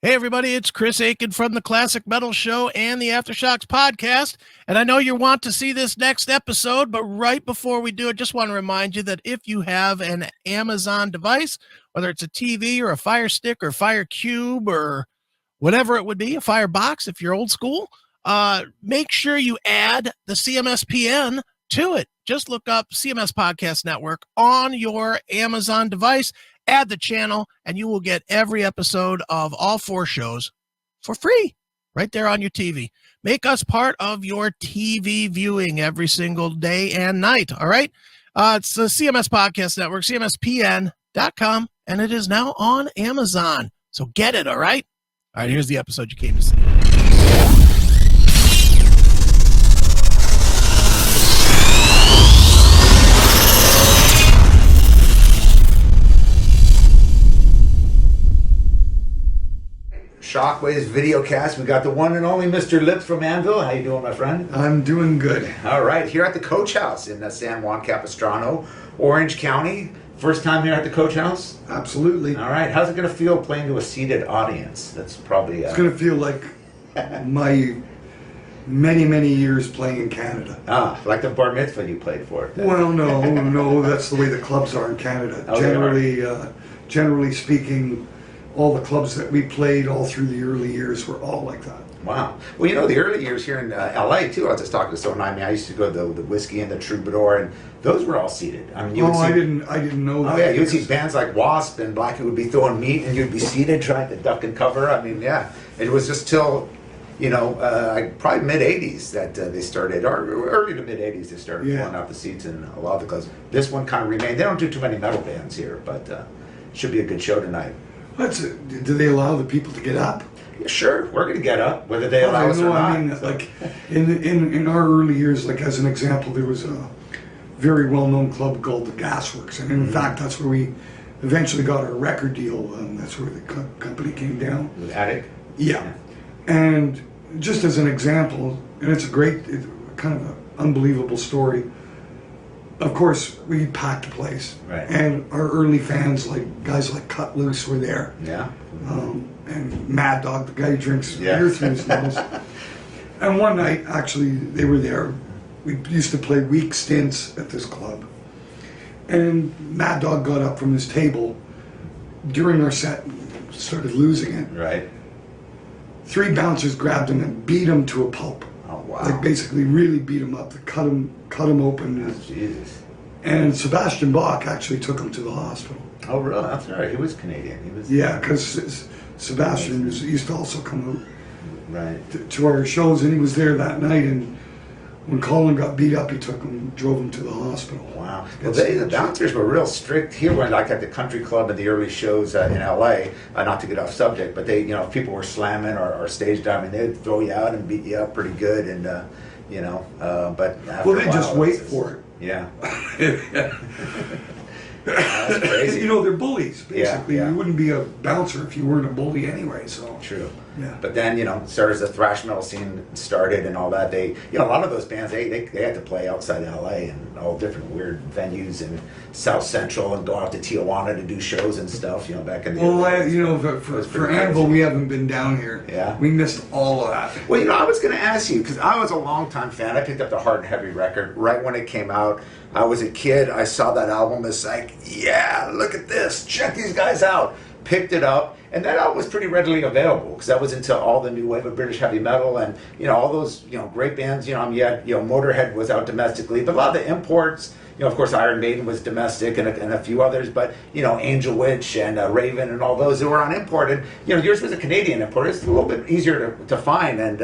Hey everybody, it's Chris Aiken from the Classic Metal Show and the Aftershocks podcast. And I know you want to see this next episode, but right before we do it, just want to remind you that if you have an Amazon device, whether it's a TV or a Fire Stick or Fire Cube or whatever it would be, a Fire Box if you're old school, make sure you add the CMSPN to it. Just look up CMS Podcast Network on your Amazon device. Add the channel, and you will get every episode of all 4 shows for free right there on your TV. Make us part of your TV viewing every single day and night, all right? It's the CMS Podcast Network, cmspn.com, and it is now on Amazon. So get it, all right? All right, here's the episode you came to see. Shockwaves videocast. We got the one and only Mr. Lips from ANVIL. How you doing, my friend? I'm doing good. All right, here at the Coach House in San Juan Capistrano, Orange County. First time here at the Coach House? Absolutely. All right, how's it going to feel playing to a seated audience? That's probably... It's going to feel like my many years playing in Canada. Ah, like the bar mitzvah you played for. Well, no, that's the way the clubs are in Canada. Oh, Generally speaking, all the clubs that we played all through the early years were all like that. Wow. Well, you know, the early years here in LA, too, I was just talking to someone. I mean, I used to go to the Whiskey and the Troubadour, and those were all seated. I mean, I didn't know that. Oh, yeah, you would see bands like Wasp and Blackie would be throwing meat, and you'd be seated trying to duck and cover. I mean, yeah. It was just till, probably mid-'80s that they started, or early to mid-'80s they started pulling out the seats in a lot of the clubs. This one kind of remained. They don't do too many metal bands here, but should be a good show tonight. Do they allow the people to get up? Yeah, sure, we're going to get up, whether they allow us or not. I mean, like in our early years, like as an example, there was a very well-known club called the Gasworks, and in fact, that's where we eventually got our record deal, and that's where the company came down. With Attic? Yeah. And just as an example, and it's kind of an unbelievable story. Of course, we packed the place, right. And our early fans, like guys like Cut Loose, were there. Yeah. And Mad Dog, the guy who drinks beer through his nose. And one night, actually, they were there. We used to play week stints at this club. And Mad Dog got up from his table during our set and started losing it. Right. 3 bouncers grabbed him and beat him to a pulp. Oh, wow. Like basically really beat him up, cut him open. Oh, Jesus. And Sebastian Bach actually took him to the hospital. Oh, really? That's right. He was Canadian. He was. Yeah, because Sebastian used to also come out to our shows, and he was there that night. And when Colin got beat up, he drove him to the hospital. Wow. Well, the bouncers were real strict here, when like at the country club at the early shows in LA. Not to get off subject, but they, if people were slamming or stage diving, they'd throw you out and beat you up pretty good, and but after they just wait for it. Yeah. That's crazy. They're bullies, basically. Yeah. You wouldn't be a bouncer if you weren't a bully anyway, so. True. Yeah. But then, as soon as the thrash metal scene started and all that, they, a lot of those bands, they had to play outside LA and all different weird venues in South Central and go out to Tijuana to do shows and stuff, back in the for ANVIL, we haven't been down here. Yeah. We missed all of that. Well, I was going to ask you, because I was a longtime fan. I picked up the Hard and Heavy record right when it came out. I was a kid. I saw that album. It's like, yeah, look at this. Check these guys out. Picked it up. And that album was pretty readily available, because that was into all the new wave of British heavy metal and, all those, great bands. You had, Motorhead was out domestically, but a lot of the imports, of course, Iron Maiden was domestic and a few others, but, Angel Witch and Raven and all those that were on import. And, yours was a Canadian import. It's a little bit easier to find, and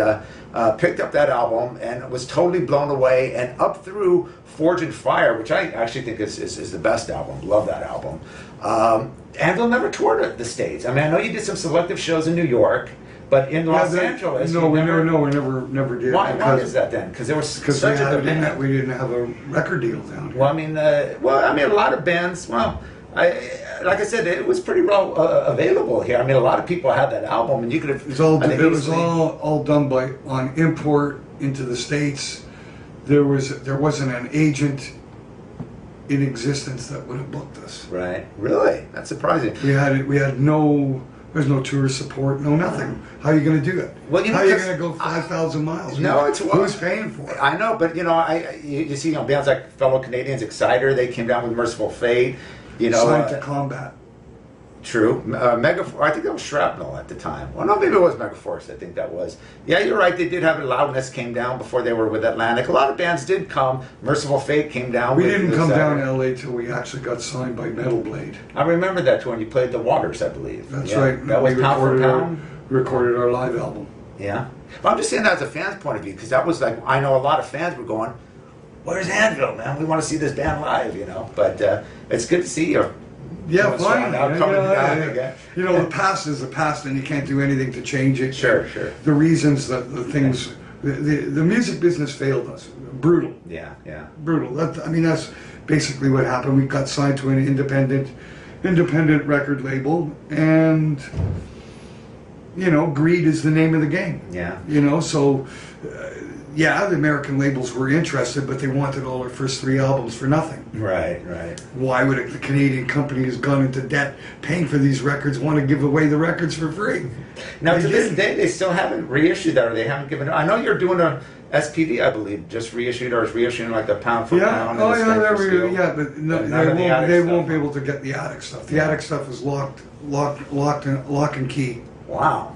picked up that album and was totally blown away, and up through Forge and Fire, which I actually think is the best album. Love that album. ANVIL never toured the States. I mean, I know you did some selective shows in New York, but in Los Angeles, we never did. Why is that then? Because there was such a demand. We didn't have a record deal down here. Well, I mean, a lot of bands. Well, like I said, it was pretty well available here. I mean, a lot of people had that album, and you could have. It was all done on import into the States. There wasn't an agent in existence that would have booked us. Right. Really? That's surprising. We had no There's no tour support, no nothing. How are you going to do it? Well, how are you going to go 5,000 miles? No, it's who's paying for it? I know, but you see, bands like fellow Canadians, Exciter, they came down with Merciful Fate. Signed to Combat. True. Megaforce, I think that was Shrapnel at the time. Well, no, maybe it was Megaforce, I think that was. Yeah, you're right, they did have Loudness came down before they were with Atlantic. A lot of bands did come. Merciful Fate came down. We didn't come down to LA till we actually got signed by Metal Blade. I remember that when you played the Waters, I believe. That's right. That was Pound for Pound. Recorded our live album. Yeah. Well, I'm just saying that as a fan's point of view, because that was like, I know a lot of fans were going, where's Anvil, man? We want to see this band live, But it's good to see you. Yeah, fine. The past is the past, and you can't do anything to change it. Sure. The reasons that the things, the music business failed us. Brutal. Yeah. Brutal. That's basically what happened. We got signed to an independent record label, and greed is the name of the game. Yeah. The American labels were interested, but they wanted all our first 3 albums for nothing. Right. Why would the Canadian company who's gone into debt paying for these records want to give away the records for free? Now, to this day, they still haven't reissued that, or they haven't given it. I know you're doing a SPD, I believe, just reissued, or is reissuing like the Pound for Pound. But they won't be able to get the Attic stuff. The Attic stuff is lock and key. Wow.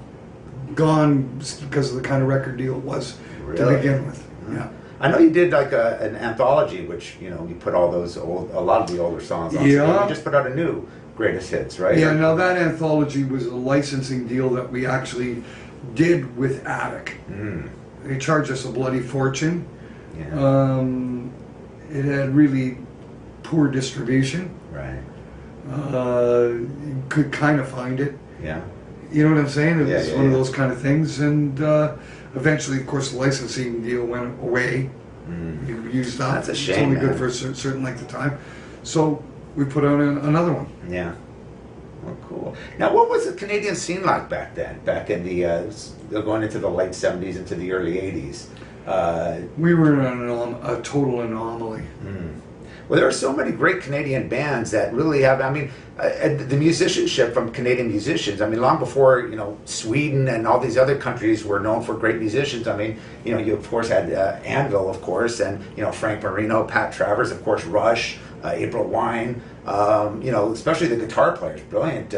Gone because of the kind of record deal it was. Really? To begin with, yeah. I know you did like an anthology, which you put all those a lot of the older songs on. Yeah. So you just put out a new greatest hits, right? Yeah. Now that anthology was a licensing deal that we actually did with Attic. They charged us a bloody fortune. Yeah. It had really poor distribution. Right. You could kind of find it. Yeah. You know what I'm saying? It was one of yeah. those kind of things, and eventually, of course, the licensing deal went away. You used up. That's a shame. It's only man. good for a certain length of time. So we put out another one. Yeah. Well, cool. Now, what was the Canadian scene like back then? Back in the going into the late '70s, into the early '80s. We were a total anomaly. Well, there are so many great Canadian bands that really have, the musicianship from Canadian musicians. Long before, Sweden and all these other countries were known for great musicians. You of course had Anvil, of course, and, Frank Marino, Pat Travers, of course, Rush, April Wine, especially the guitar players, brilliant,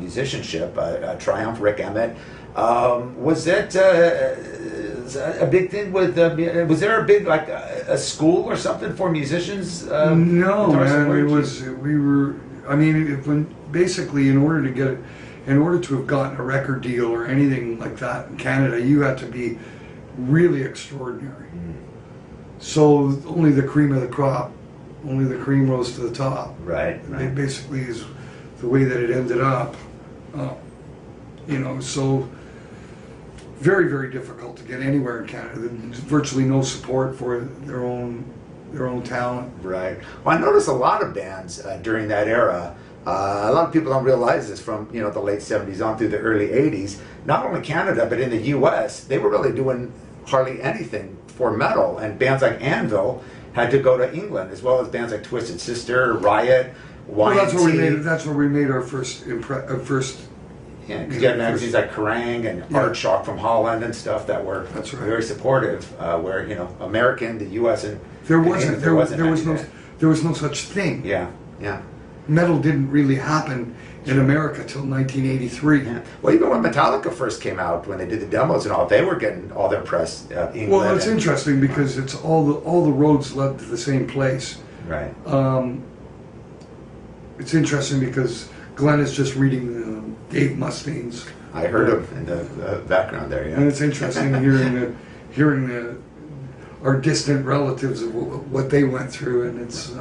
musicianship, Triumph, Rick Emmett. Was that a big thing with was there a big a school or something for musicians? No, man. Basically in order to have gotten a record deal or anything like that in Canada, you had to be really extraordinary. So only the cream of the crop, only the cream rose to the top. Right. It basically is the way that it ended up. So very, very difficult to get anywhere in Canada. There's virtually no support for their own talent. Right. Well, I noticed a lot of bands during that era. A lot of people don't realize this from the late '70s on through the early '80s. Not only Canada, but in the U.S., they were really doing hardly anything for metal. And bands like Anvil had to go to England, as well as bands like Twisted Sister, Riot, YNT. Well, that's where we made our first. Yeah, because you had magazines like Kerrang and Art Shock from Holland and stuff that were very supportive. Where American, the U.S. and there was no such thing. Yeah. Metal didn't really happen in America till 1983. Yeah. Well, even when Metallica first came out, when they did the demos and all, they were getting all their press. England. Well, it's interesting because it's all the roads led to the same place. Right. It's interesting because Glenn is just reading Dave Mustaine's. I heard him in the background there. Yeah. And it's interesting hearing our distant relatives of what they went through, and it's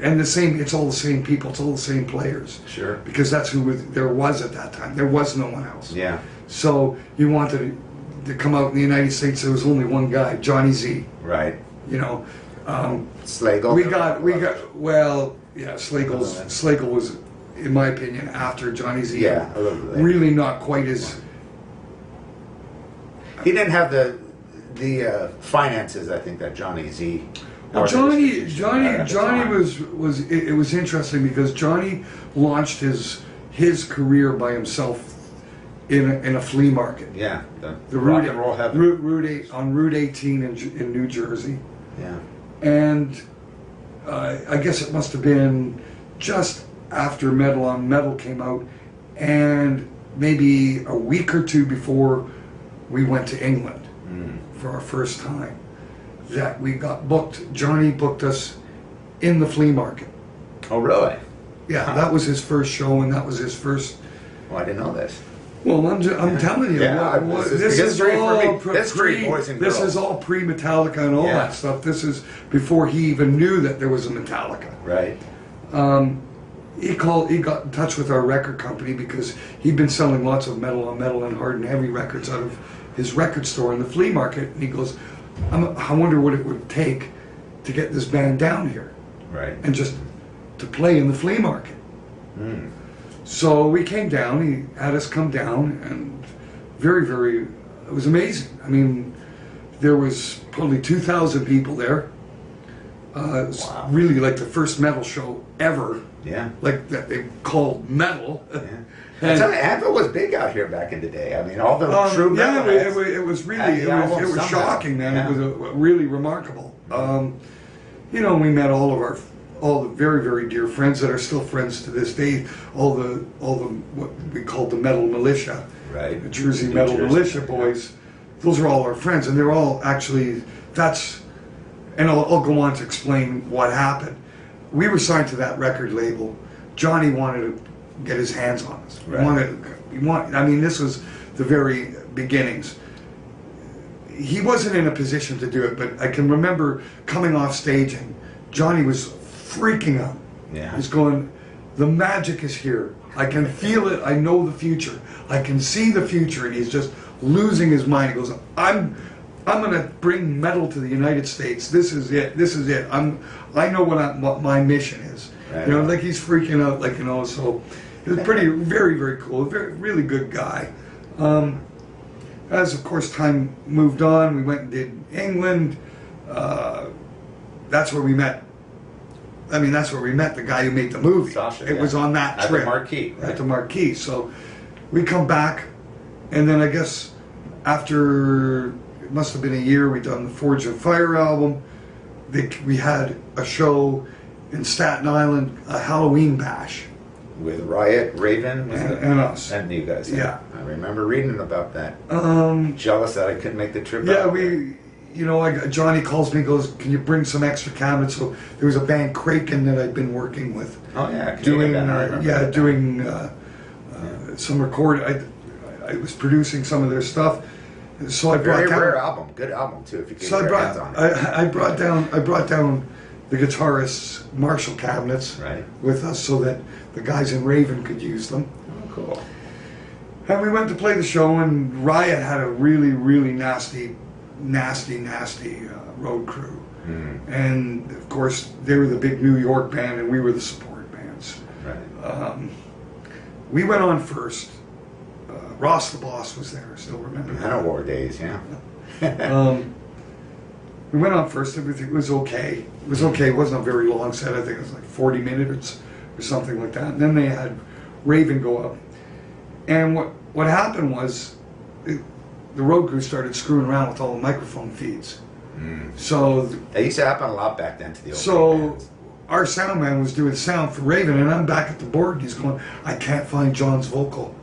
and the same. It's all the same people. It's all the same players. Sure. Because that's who there was at that time. There was no one else. Yeah. So you wanted to come out in the United States. There was only one guy, Johnny Z. Right. Slagle. Slagle was, in my opinion, after Johnny Z. Yeah, really not quite as. He didn't have the finances, I think, that Johnny Z. Well, Johnny was. It was interesting because Johnny launched his his career by himself in a flea market. Yeah, the rock and roll heaven. On Route 18 in New Jersey. Yeah. And I guess it must have been just after Metal on Metal came out, and maybe a week or two before we went to England for our first time, that we got booked. Johnny booked us in the flea market. Oh, really? Yeah, that was his first show, and that was his first. Well, I didn't know this. Well, I'm telling you, Yeah, this is all history, boys and girls. This is all pre-Metallica and all that stuff. This is before he even knew that there was a Metallica. Right. He got in touch with our record company because he'd been selling lots of Metal on Metal and Hard and Heavy records out of his record store in the flea market, and he goes, I wonder what it would take to get this band down here, right, and just to play in the flea market. So we came down, he had us come down, and it was amazing. I mean, there was probably 2,000 people there. It was really like the first metal show ever. Yeah. Like that they called metal. Yeah. And ANVIL was big out here back in the day. I mean, all the true metal. Yeah, it was really, it was shocking, man. Yeah. It was really remarkable. You know, we met all the very, very dear friends that are still friends to this day. All the what we called the Metal Militia, right? The Jersey Metal Militia boys. Those are all our friends, and they're all actually. And I'll go on to explain what happened. We were signed to that record label. Johnny wanted to get his hands on us. Right. I mean, this was the very beginnings. He wasn't in a position to do it, but I can remember coming off staging. Johnny was freaking out. Yeah. He's going, the magic is here. I can feel it. I know the future. I can see the future. And he's just losing his mind. He goes, I'm going to bring metal to the United States. This is it. This is it. I know what my mission is. Right. You know, like he's freaking out, like, you know, so it was very, very cool. Really good guy. As, of course, time moved on, we went and did England. That's where we met. I mean, that's where we met the guy who made the movie. Sasha, it was on that trip. At the Marquee. Right? At the Marquee. So we come back, and then I guess after, it must have been a year, we done the Forge and Fire album. We had a show in Staten Island, a Halloween bash. With Riot, Raven, and us. And you guys. Yeah. I remember reading about that. Jealous that I couldn't make the trip Yeah, out. Johnny calls me and goes, can you bring some extra cabinets? So there was a band, Kraken, that I'd been working with. Oh, yeah. Doing some record. I was producing some of their stuff. So I brought down... Very rare album. Good album, too, if you get your hands on it. I brought down the guitarist's Marshall cabinets with us so that the guys in Raven could use them. Oh, cool. And we went to play the show, and Riot had a really, really nasty road crew. And, of course, they were the big New York band, and we were the support bands. Right. We went on first. Ross the Boss was there, I still remember that. Manowar days, yeah. We went on first, everything was okay. It was okay, it wasn't a very long set, I think it was like 40 minutes or something like that. And then they had Raven go up. And what happened was, the road crew started screwing around with all the microphone feeds. So that used to happen a lot back then to the old bands. Our sound man was doing sound for Raven, and I'm back at the board, and he's going, I can't find John's vocal.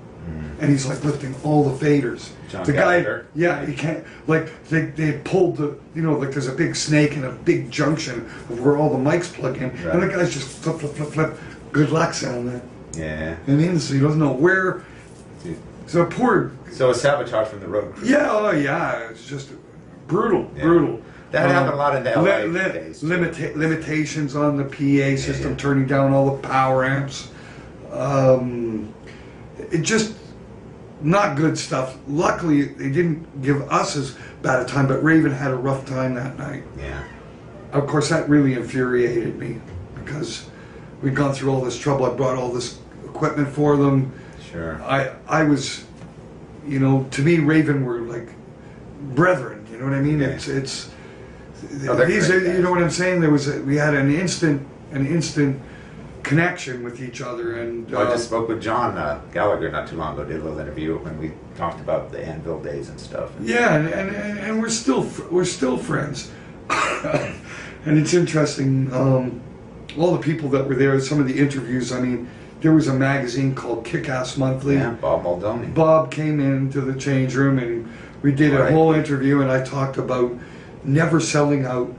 And he's like lifting all the faders. John the Gallagher. guy, yeah, he can't, like, they pulled the, you know, like there's a big snake in a big junction of where all the mics plug in, and the guy's just flip. Good luck, sound man. Yeah. And he doesn't know where. So poor. So a sabotage from the road crew. Yeah, oh yeah, it's just brutal. That happened a lot in the LA days. Limitations on the PA system, turning down all the power amps. It just not good stuff. Luckily, they didn't give us as bad a time, but Raven had a rough time that night. Yeah. Of course, that really infuriated me because we'd gone through all this trouble. I brought all this equipment for them. Sure. I was, you know, to me, Raven were like brethren. You know what I mean? Yeah. It's Oh, these are, you know what I'm saying? We had an instant connection with each other. And I just spoke with John Gallagher not too long ago. Did a little interview when we talked about the Anvil days and stuff. yeah, and we're still friends. And it's interesting. All the people that were there, some of the interviews. I mean, there was a magazine called Kick-Ass Monthly. Yeah, Bob Muldowney. Bob came into the change room and we did a whole interview, and I talked about never selling out.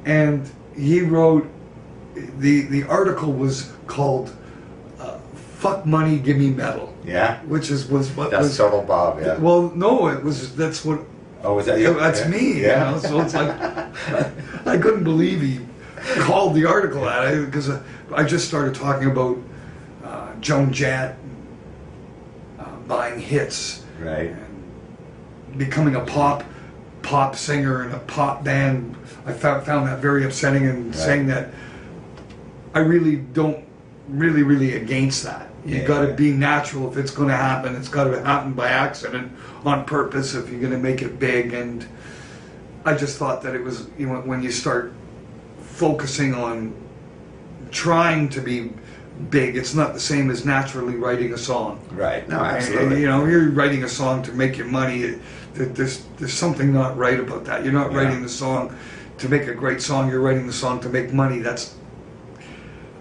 And he wrote, the article was called "Fuck Money, Give Me Metal." Yeah, which was what that's was total Bob. Yeah. Well, no, that's what. Oh, was that you? That's me. Yeah. You know? So it's like I couldn't believe he called the article that, because I just started talking about Joan Jett buying hits, right, and becoming a pop singer in a pop band. I found that very upsetting, and saying that I really don't really against that. You got to be natural. If it's going to happen, it's got to happen by accident, on purpose, if you're going to make it big. And I just thought that it was, you know, when you start focusing on trying to be big, it's not the same as naturally writing a song. Right. No, absolutely. And, you know, you're writing a song to make your money. There's something not right about that. You're not writing the song to make a great song. You're writing the song to make money. That's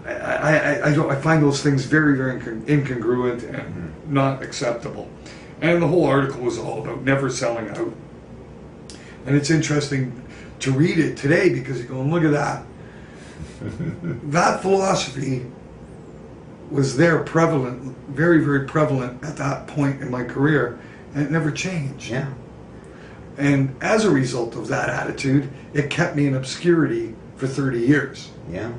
I find those things very incongruent and not acceptable. And the whole article was all about never selling out. And it's interesting to read it today because you're going, look at that. That philosophy was there, prevalent, very prevalent at that point in my career, and it never changed. Yeah. And as a result of that attitude, it kept me in obscurity for 30 years. Yeah.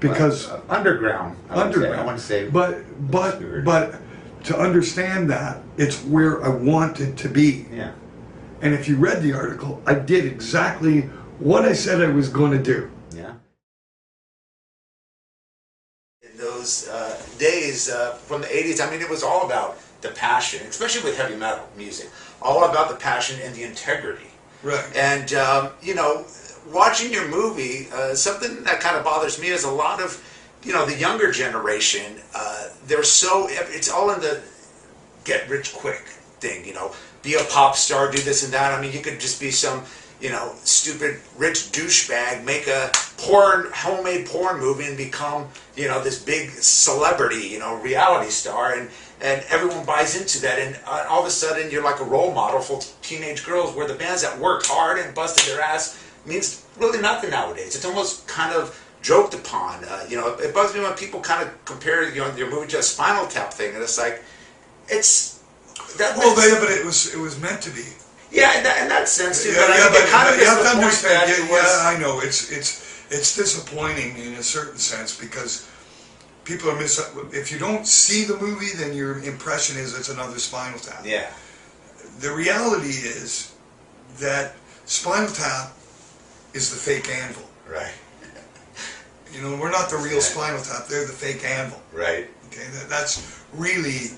Because underground. I want to say. But to understand that, it's where I wanted to be. Yeah. And if you read the article, I did exactly what I said I was going to do. Yeah. In those days from the 80s, I mean, it was all about the passion, especially with heavy metal music, all about the passion and the integrity. Right. And, you know, watching your movie, something that kind of bothers me is a lot of, you know, the younger generation, it's all in the get rich quick thing, you know, be a pop star, do this and that. I mean, you could just be some, you know, stupid rich douchebag, make a homemade porn movie and become, you know, this big celebrity, you know, reality star, and everyone buys into that, and all of a sudden you're like a role model for teenage girls, where the bands that worked hard and busted their ass means really nothing nowadays. It's almost kind of joked upon. You know, it bugs me when people kind of compare, you know, your movie to a Spinal Tap thing, and it's like, it's that. Well, but it was meant to be. Yeah, in that sense too. Yeah, but it kind of you have to is the point understand. that it was. Yeah, I know it's disappointing in a certain sense, because people are if you don't see the movie, then your impression is it's another Spinal Tap. Yeah. The reality is that Spinal Tap is the fake Anvil. Right. You know, we're not the real Spinal Tap. They're the fake Anvil. Right. Okay, that's really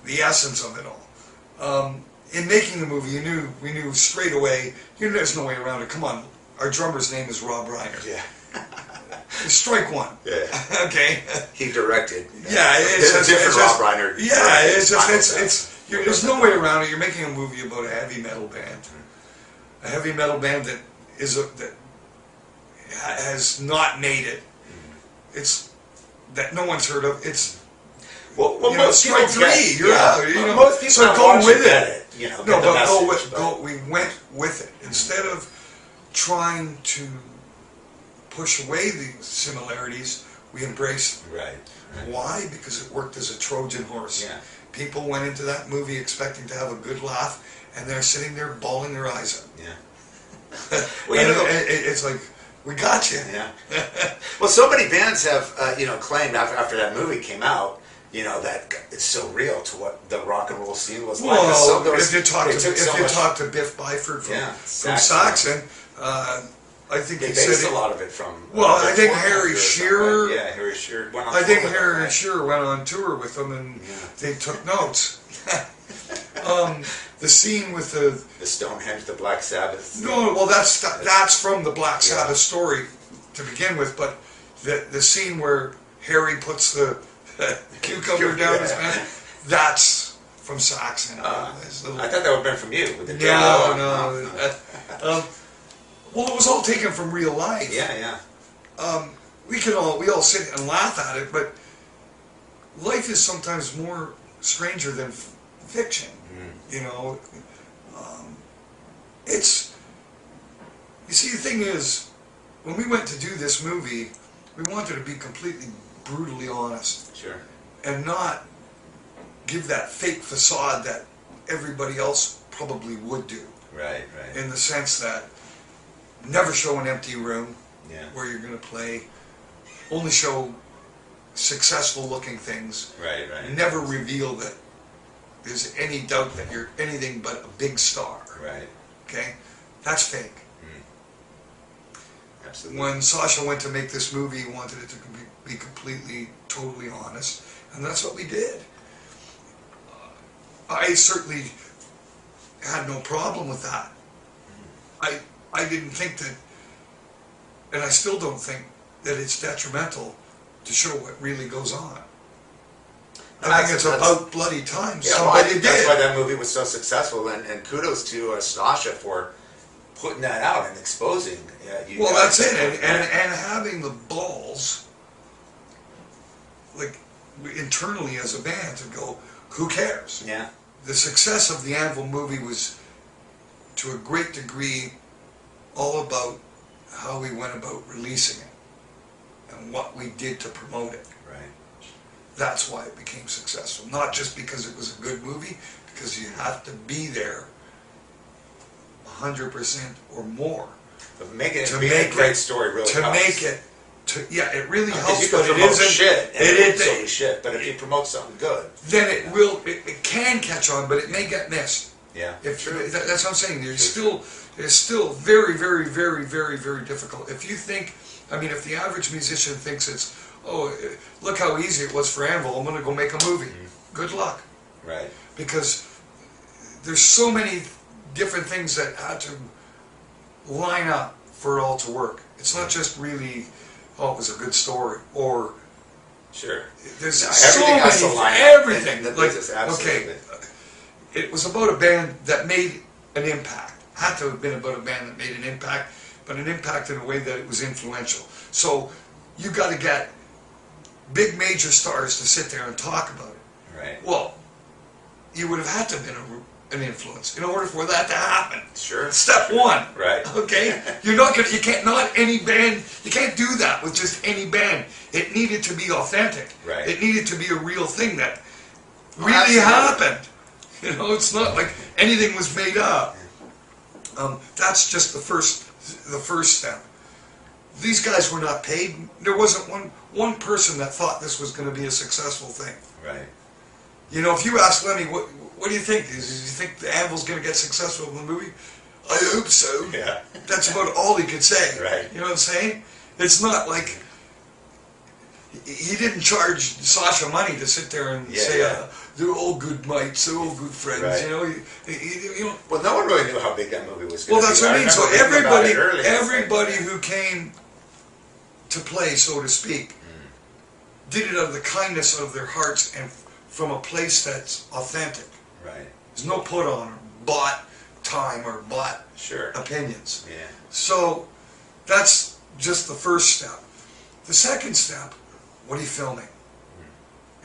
the essence of it all. In making the movie, we knew straight away. There's no way around it. Come on, our drummer's name is Rob Reiner. Yeah. Strike one. Yeah. Okay. He directed. Yeah, it's a different Rob Reiner. Yeah, there's no way around it. You're making a movie about a heavy metal band. A heavy metal band that has not made it. It's that no one's heard of. It's well most strike people three. You're out. You know, most people so go with it. You know, No, but go. we went with it instead of trying to push away the similarities. We embraced. Right. Why? Because it worked as a Trojan horse. Yeah. People went into that movie expecting to have a good laugh, and they're sitting there bawling their eyes out. Yeah. Well, you know, it's like, we got you. Yeah. Well, so many bands have, you know, claimed after that movie came out, you know, that it's so real to what the rock and roll scene was like. Well, if you talk to Biff Byford from Saxon, I think they he based said a lot of it from. Well, I think Harry Shearer. Yeah, Harry Shearer went on. Harry Shearer went on tour with them, and they took notes. The scene with the Stonehenge, the Black Sabbath. No, well, that's from the Black Sabbath story to begin with, but the scene where Harry puts the cucumber down his mouth, that's from Saxon. I thought that would have been from you. With the well, it was all taken from real life. Yeah. We all sit and laugh at it, but life is sometimes more stranger than fiction. You know, it's. You see, the thing is, when we went to do this movie, we wanted to be completely brutally honest. Sure. And not give that fake facade that everybody else probably would do. Right. In the sense that never show an empty room where you're going to play. Only show successful looking things. Right. Never reveal that there's any doubt that you're anything but a big star. Right. Okay? That's fake. Absolutely. When Sasha went to make this movie, he wanted it to be completely, totally honest, and that's what we did. I certainly had no problem with that. I didn't think that, and I still don't think that it's detrimental to show what really goes on. I think it's about bloody time. Yeah, well, I think that's why that movie was so successful, and kudos to Sasha for putting that out and exposing. Well, that's it, and having the balls, like internally as a band, to go, who cares? Yeah. The success of the ANVIL movie was, to a great degree, all about how we went about releasing it and what we did to promote it. Right. That's why it became successful. Not just because it was a good movie, because you have to be there 100% or more. But making it a great story really helps. It really helps. You can promote shit, and it's totally shit. But if you promote something good, then it will. It can catch on, but it may get missed. Yeah. That's what I'm saying. It's still very, very, very, very, very difficult. If you think, if the average musician thinks it's, look how easy it was for ANVIL, I'm going to go make a movie. Good luck. Right. Because there's so many different things that had to line up for it all to work. It's not just really, it was a good story, or sure. There's so many, everything. Absolutely. It was about a band that made an impact. Had to have been about a band that made an impact, but an impact in a way that it was influential. So you got to get big major stars to sit there and talk about it. Right. Well, you would have had to have been an influence in order for that to happen. Sure. Step one. Right. Okay. You're not gonna. You can't. Not any band. You can't do that with just any band. It needed to be authentic. Right. It needed to be a real thing that really happened. It's not like anything was made up. That's just the first step. These guys were not paid. There wasn't one person that thought this was going to be a successful thing. Right. If you ask Lemmy, what do you think? Do you think the ANVIL's going to get successful in the movie? I hope so. Yeah. That's about all he could say. Right. You know what I'm saying? It's not like he didn't charge Sasha money to sit there and say, they're all good mates, they're all good friends. Right. You know. Well, no one really knew how big that movie was going to be. Well, that's what I mean. So everybody like, who came to play, so to speak, did it out of the kindness of their hearts and from a place that's authentic. Right. There's no put on or bought time or bought opinions. Yeah. So that's just the first step. The second step, what are you filming?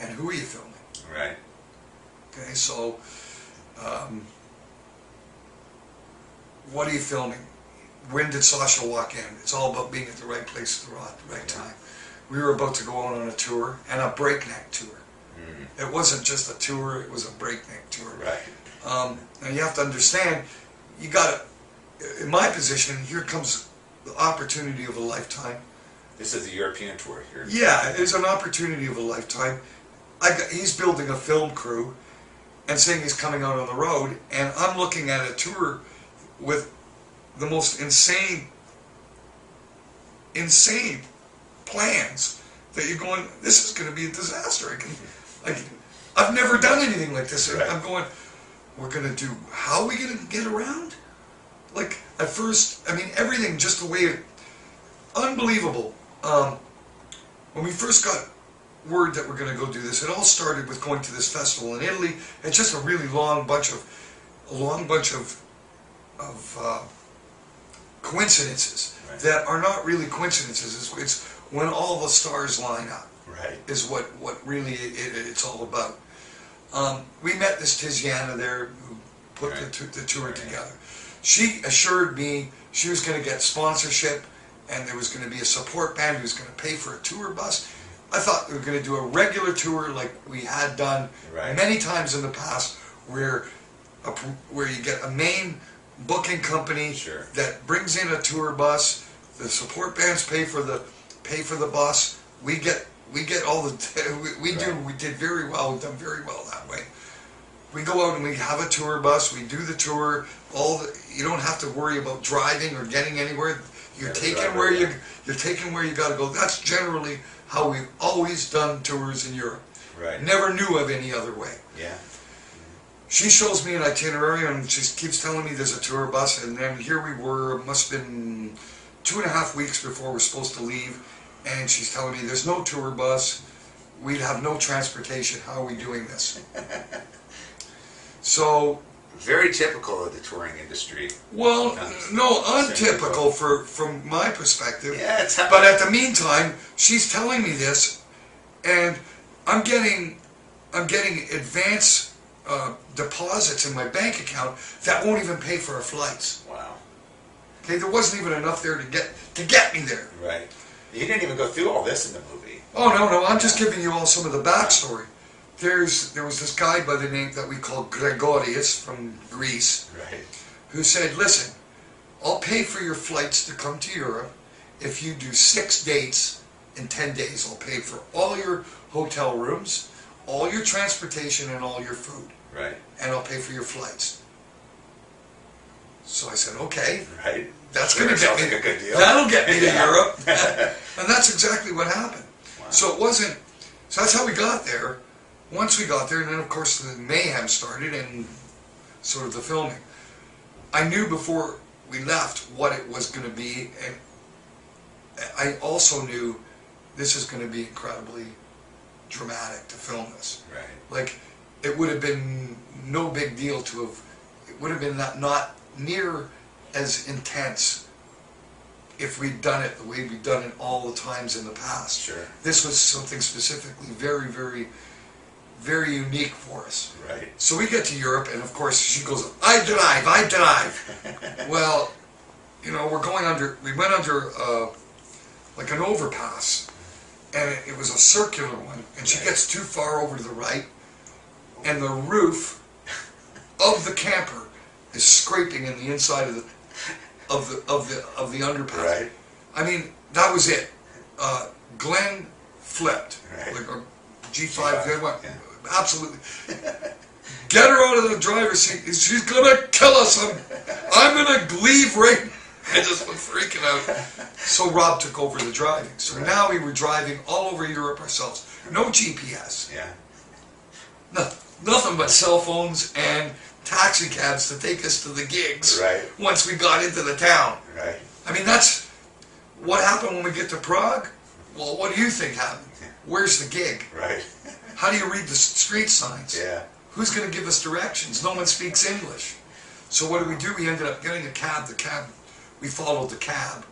And who are you filming? Right. Okay, so what are you filming? When did Sasha walk in? It's all about being at the right place at the right time. We were about to go on a tour, and a breakneck tour. It wasn't just a tour, it was a breakneck tour. Right. Now you have to understand, you got to, in my position, here comes the opportunity of a lifetime. This is the European tour here. Yeah, it's an opportunity of a lifetime. He's building a film crew and saying he's coming out on the road, and I'm looking at a tour with the most insane plans that you're going, this is going to be a disaster. I've never done anything like this. Right. I'm going, we're going to do, how are we going to get around? Like, at first, everything just the way, unbelievable. when we first got word that we're going to go do this, it all started with going to this festival in Italy. It's just a really long bunch of coincidences that are not really coincidences. It's when all the stars line up. Right. Is what really it's all about. We met this Tiziana there who put the tour together. She assured me she was going to get sponsorship and there was going to be a support band who was going to pay for a tour bus. I thought we were going to do a regular tour like we had done many times in the past, where you get a main booking company that brings in a tour bus. The support bands pay for the bus. We get all the we did very well. We've done very well that way. We go out and we have a tour bus. We do the tour. You don't have to worry about driving or getting anywhere. You're taken where you got to go. That's generally how we've always done tours in Europe. Right. Never knew of any other way. Yeah. She shows me an itinerary and she keeps telling me there's a tour bus, and then here we were. It must have been 2.5 weeks before we're supposed to leave, and she's telling me there's no tour bus. We'd have no transportation. How are we doing this? So. Very typical of the touring industry. Well, no, untypical from my perspective. Yeah, but at the meantime, she's telling me this, and I'm getting advance deposits in my bank account that won't even pay for our flights. Wow. Okay, there wasn't even enough there to get me there. Right. You didn't even go through all this in the movie. Oh no, I'm just giving you all some of the backstory. There was this guy by the name that we call Gregorius from Greece, who said, listen, I'll pay for your flights to come to Europe if you do 6 dates in 10 days. I'll pay for all your hotel rooms, all your transportation, and all your food. Right. And I'll pay for your flights. So I said, okay. Right. That's going to get me. Like a good deal. That'll get me to Europe. And that's exactly what happened. Wow. So that's how we got there. Once we got there, and then of course the mayhem started and sort of the filming. I knew before we left what it was going to be, and I also knew this is going to be incredibly dramatic to film this. Right. Like, it would have been no big deal to have, it would have been not near as intense if we'd done it the way we've done it all the times in the past. Sure. This was something specifically very, very, very unique for us. Right. So we get to Europe, and of course she goes, I drive. Well, we went under like an overpass, and it was a circular one, and she gets too far over to the right, and the roof of the camper is scraping in the inside of the underpass. Right. I mean, that was it. Glenn flipped. Right. Like a G5, they went, absolutely. Get her out of the driver's seat. She's gonna kill us. I'm gonna leave right. I just was freaking out. So Rob took over the driving. So now we were driving all over Europe ourselves. No GPS. Yeah. No, nothing but cell phones and taxi cabs to take us to the gigs. Right. Once we got into the town. Right. I mean, that's what happened when we get to Prague. Well, what do you think happened? Where's the gig? Right. How do you read the street signs? Yeah. Who's going to give us directions? No one speaks English. So what do? We ended up getting a cab. We followed the cab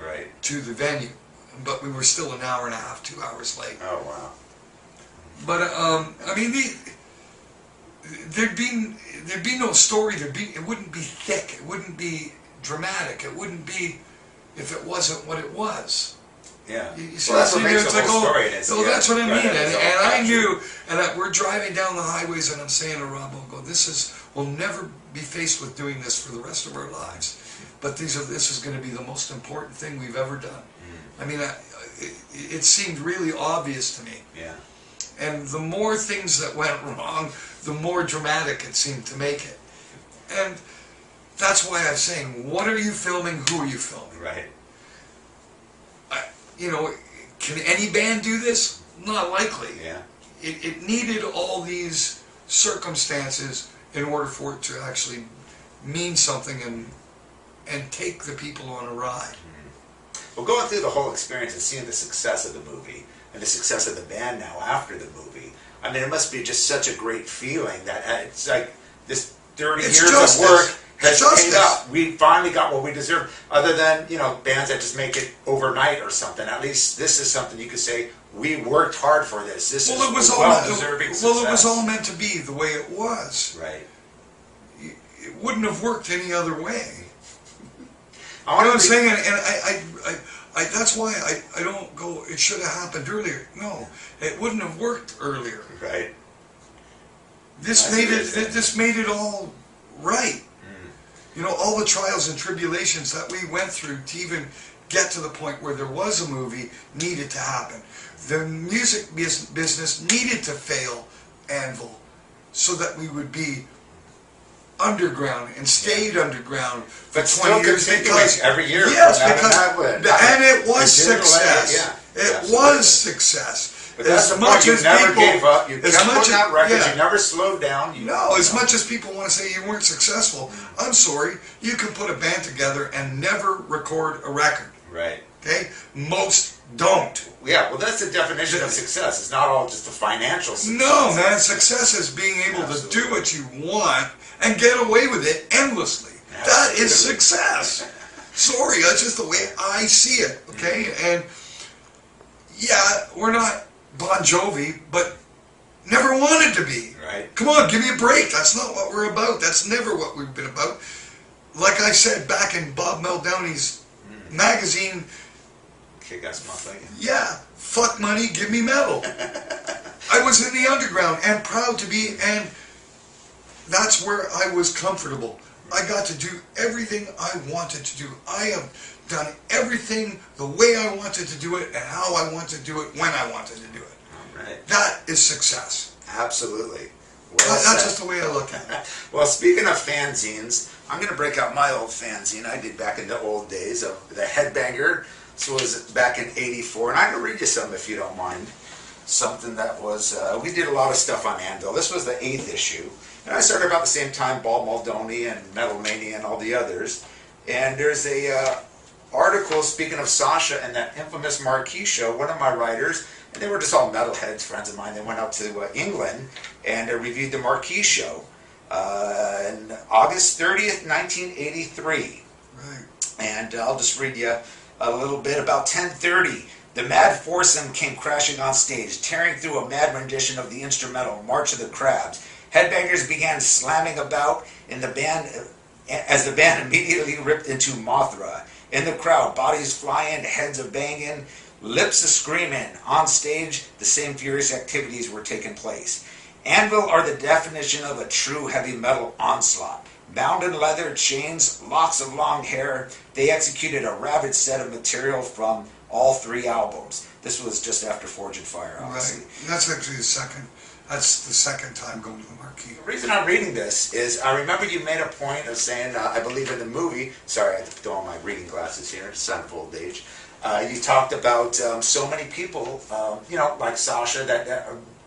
Right. to the venue, but we were still an hour and a half, 2 hours late. Oh wow. But I mean, there'd be no story. It wouldn't be thick. It wouldn't be dramatic. It wouldn't be if it wasn't what it was. Yeah. You see Well, that's what what I'm makes saying? the whole story. That's what I mean. Right, And I knew, and we're driving down the highways, and I'm saying to Rob, we'll never be faced with doing this for the rest of our lives. But this is going to be the most important thing we've ever done. I mean, it seemed really obvious to me. Yeah. And the more things that went wrong, the more dramatic it seemed to make it. And that's why I'm saying, what are you filming? Who are you filming? Right. Can any band do this? Not likely. Yeah. It needed all these circumstances in order for it to actually mean something and take the people on a ride. Well, going through the whole experience and seeing the success of the movie and the success of the band now after the movie, I mean, it must be just such a great feeling that it's like this 30 years of work has paid off. We finally got what we deserve. Other than, you know, bands that just make it overnight or something. At least this is something you could say, we worked hard for this. This is well-deserving success. Well, it was all meant to be the way it was. Right. It wouldn't have worked any other way. You know what I'm saying? And I that's why I don't go, it should have happened earlier. No, it wouldn't have worked earlier. Right. This made it all right. You know, all the trials and tribulations that we went through to even get to the point where there was a movie needed to happen. The music business needed to fail Anvil so that we would be underground and stayed underground for 20 years. Because every year. Yes, and it was success. It was success. But that's the point. You never gave up. You kept putting out records. You never slowed down. No, as much as people want to say you weren't successful, I'm sorry. You can put a band together and never record a record. Right. Okay? Most don't. Yeah, well, that's the definition of success. It's not all just the financial success. No, man. Success is being able to do what you want and get away with it endlessly. That is success. Sorry, that's just the way I see it. Okay? And yeah, we're not Bon Jovi, but never wanted to be. Right. Come on, give me a break. That's not what we're about. That's never what we've been about. Like I said back in Bob Meldownie's magazine, Kick-Ass Motherfucker. Yeah, fuck money, give me metal. I was in the underground and proud to be, and that's where I was comfortable. I got to do everything I wanted to do. I have done everything the way I wanted to do it and how I wanted to do it when I wanted to do it. All right. That is success. Absolutely. That's just the way I look at it. Well, speaking of fanzines, I'm going to break out my old fanzine I did back in the old days of the Headbanger. This was back in '84, and I'm going to read you some if you don't mind. Something that was, we did a lot of stuff on Anvil. This was the 8th issue. And I started about the same time, Bob Maldoni and Metal Mania and all the others. And there's a article, speaking of Sasha and that infamous Marquee show, one of my writers, and they were just all metalheads, friends of mine, they went out to England and reviewed the Marquee show on August 30th, 1983. Right. And I'll just read you a little bit. About 10:30, the Mad Foursome came crashing on stage, tearing through a mad rendition of the instrumental March of the Crabs. Headbangers began slamming about in the band as the band immediately ripped into Mothra. In the crowd, bodies flying, heads a banging, lips a screaming. On stage, the same furious activities were taking place. Anvil are the definition of a true heavy metal onslaught. Bound in leather, chains, locks of long hair, they executed a ravaged set of material from all 3 albums. This was just after Forge and Fire, obviously. Right. That's actually that's the second time going to the Marquee. The reason I'm reading this is I remember you made a point of saying, I believe in the movie, sorry, I have to throw on my reading glasses here, sign of old age. You talked about so many people, you know, like Sasha, that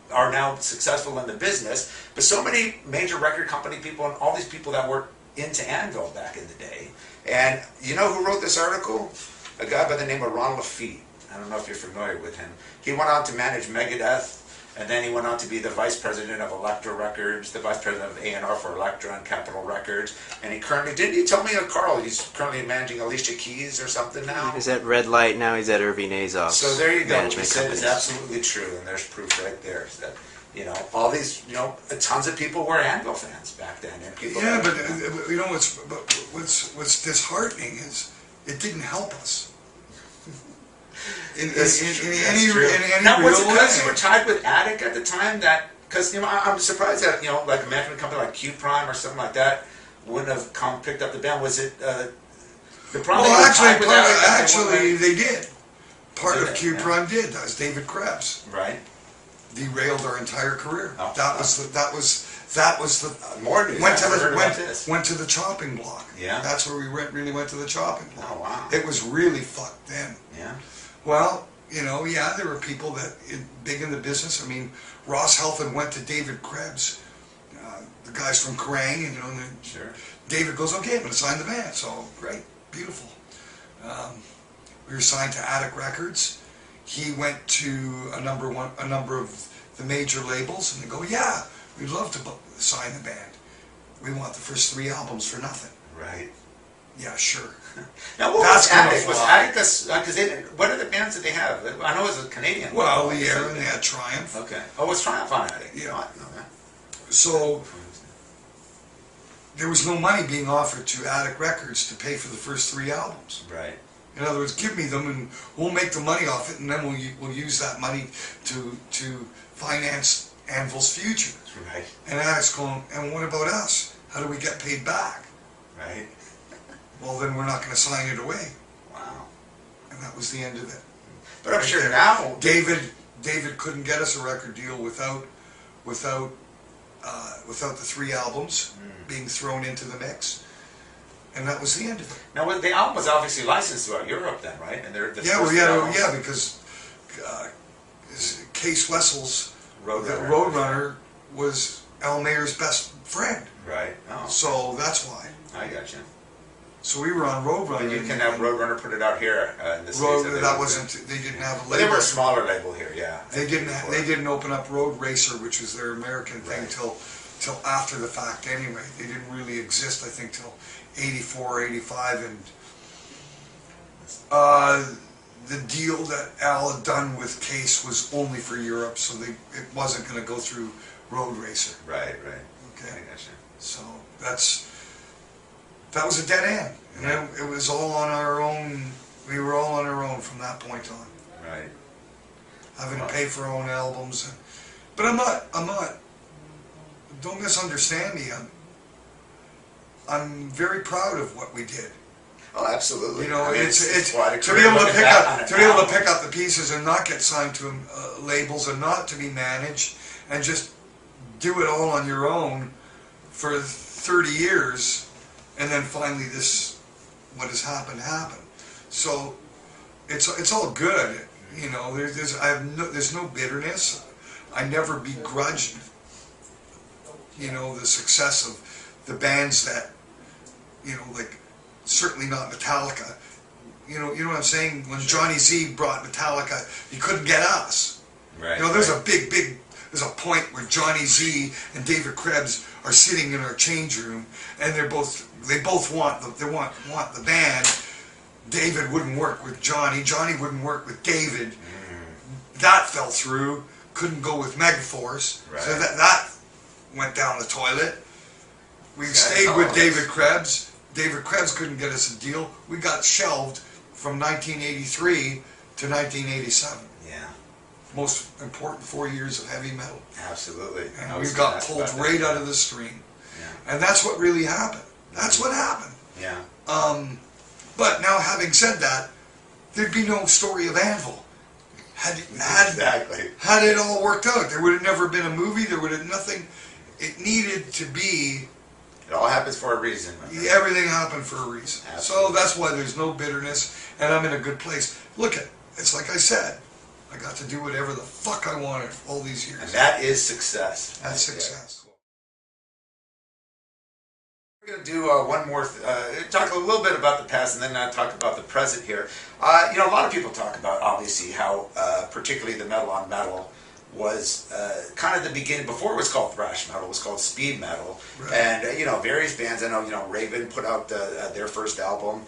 are now successful in the business, but so many major record company people and all these people that were into Anvil back in the day. And you know who wrote this article? A guy by the name of Ron Lafitte. I don't know if you're familiar with him. He went on to manage Megadeth, and then he went on to be the vice president of Elektra Records, the vice president of A&R for Elektra and Capitol Records, and he currently, didn't you tell me, Carl, he's currently managing Alicia Keys or something now? He's at Red Light, now he's at Irving Azoff's. So there you go, what you said companies. is absolutely true, and there's proof right there. That, you know, all these, you know, tons of people were Anvil fans back then. And people Yeah, but you know what's disheartening is it didn't help us. In any now, real was it because way. you were tied with Attic at the time that, because, you know, I'm surprised that, you know, like a management company like Q Prime or something like that wouldn't have picked up the band. Was it the problem? Well, actually, they did. Part Did of they? Q Yeah. Prime did. That was David Krebs. right? Derailed our entire career. Oh. That was the More news. went to I never heard about the this. went to the chopping block. Yeah. That's where we really went to the chopping block. Oh, wow. It was really fucked then. Yeah. Well, you know, yeah, there were people that big in the business. I mean, Ross Helfand went to David Krebs, the guys from Kerrang, and you know, and Sure. David goes, "Okay, I'm going to sign the band." So great, beautiful. We were signed to Attic Records. He went to a number of the major labels, and they go, "Yeah, we'd love to sign the band. We want the first 3 albums for nothing." Right. Yeah, sure. Now, what That's was Attic? gonna Was fly. Attic because they didn't? What other bands did they have? I know it was a Canadian. Well, one. yeah, and they had Triumph. Okay. Oh, it was Triumph on Attic. Yeah. Oh, I didn't know that. So there was no money being offered to Attic Records to pay for the first 3 albums. Right. In other words, give me them and we'll make the money off it, and then we'll use that money to finance Anvil's future. Right. And Attic's going, and what about us? How do we get paid back? Right. Well, then we're not going to sign it away. Wow. And that was the end of it. But I'm sure now. David couldn't get us a record deal without the 3 albums being thrown into the mix, and that was the end of it. Now, the album was obviously licensed throughout Europe, then, right? And Because Case Wessel's Roadrunner. Roadrunner was Al Mayer's best friend, Right. Oh, so that's why. I got you. So we were on Roadrunner. But you can have Roadrunner put it out here in the Road, States. that wasn't. They didn't have a But label. they were a smaller label here, yeah. They didn't open up Road Racer, which was their American thing, Right. till after the fact. Anyway, they didn't really exist, I think, till '84, '85, and the deal that Al had done with Case was only for Europe, so it wasn't going to go through Road Racer. Right. Okay, I got you. so that was a dead end, and then it was all on our own. We were all on our own from that point on, Right. having to pay for our own albums. But I'm not. Don't misunderstand me. I'm very proud of what we did. Oh, absolutely. You know, I mean, it's quite a to be able to career. pick Look at up that to be able on to it pick up the pieces and not get signed to labels and not to be managed and just do it all on your own for 30 years, and then finally what has happened. So it's all good. You know, there's no bitterness. I never begrudged, you know, the success of the bands that, you know, like, certainly not Metallica. You know what I'm saying? When Johnny Z brought Metallica, he couldn't get us. Right. You know, there's a point where Johnny Z and David Krebs are sitting in our change room, and they both want the band. David wouldn't work with Johnny. Johnny wouldn't work with David. That fell through. Couldn't go with Megaforce. Right. So that went down the toilet. We stayed with David Krebs. David Krebs couldn't get us a deal. We got shelved from 1983 to 1987. Yeah. Most important 4 years of heavy metal. Absolutely. And we got pulled right out of the stream. Yeah. And that's what really happened. That's what happened. Yeah. But now, having said that, there'd be no story of Anvil. Exactly. Had it all worked out, there would have never been a movie. There would have nothing. It needed to be. It all happens for a reason. Everything happened for a reason. Absolutely. So that's why there's no bitterness, and I'm in a good place. Look it's like I said, I got to do whatever the fuck I wanted all these years. And that is success. That's success. We're going to do one more, talk a little bit about the past and then talk about the present here. You know, a lot of people talk about, obviously, how particularly the metal on metal was kind of the beginning. Before it was called thrash metal, it was called speed metal. Right. And, you know, various bands, I know, you know, Raven put out their first album,